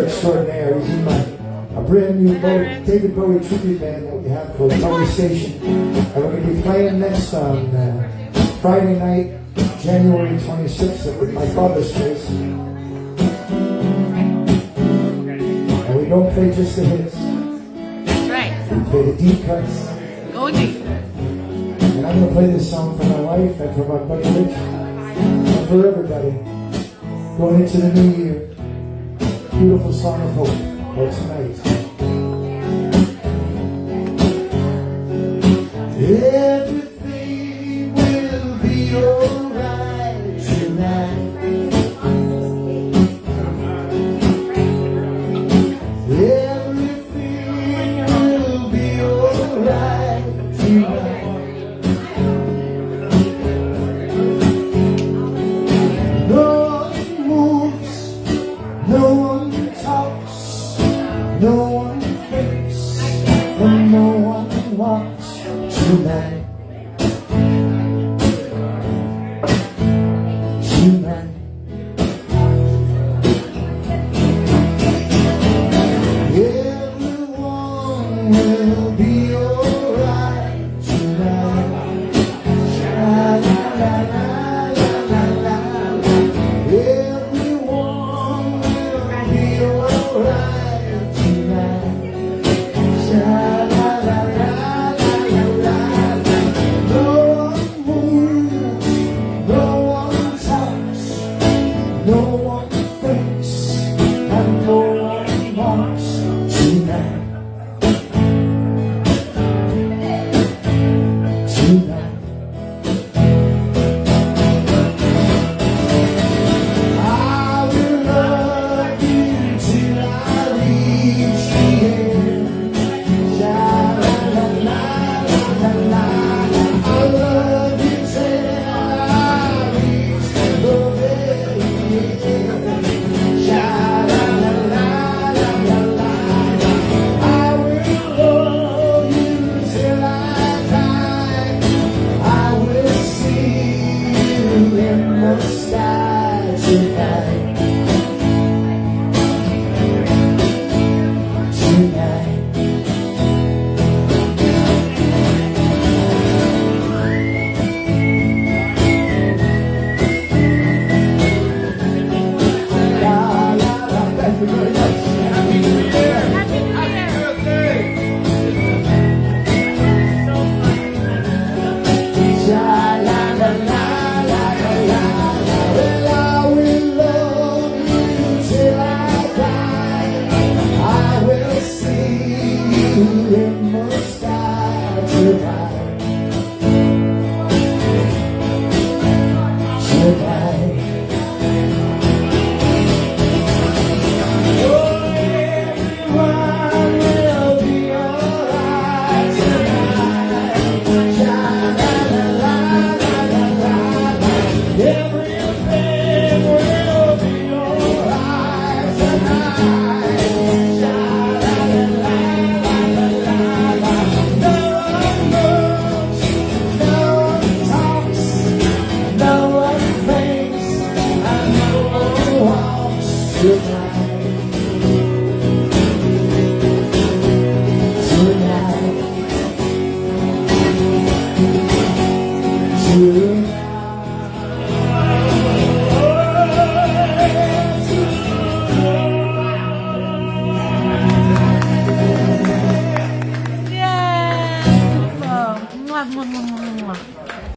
Extraordinaire. He's in a brand new David Bowie tribute band that we have called Bowie Station. And we're going to be playing next on Friday night, January 26th at my father's place. And we don't play just the hits. Right. We play the deep cuts. Go deep. And I'm going to play this song for my wife and for my buddy Rich and for everybody going into the new year. Beautiful song of hope for tonight. Everything will be alright tonight. Everything will be alright tonight. No one moves, no one talks, no one thinks, and no one walks tonight. Tonight. Everyone will be alright tonight. La, la, la, la, la, la, la. Everyone will be alright tonight. La, la, la, la, la, la, la. No one moves, no one talks, no one thinks, and no one walks tonight. Tonight. I will love you till I reach the end. La la la la la la. I love you till I reach the very end. La la la la la la. I will love you till I die. I will see you in the sky tonight. Tonight. La la la. Thank you very much. Happy New Year. Happy New Year. La la la la la la la. Well, I will love you till I die. I will see you in the sky tonight. Tonight. Oh, everyone will be alright tonight. La la la la la la la. Everything will be alright tonight. La la la la la la la. No one moves, no one talks, no one thinks, and no one walks tonight. Tonight. Yeah. Mwah, mwah, mwah, mwah, mwah.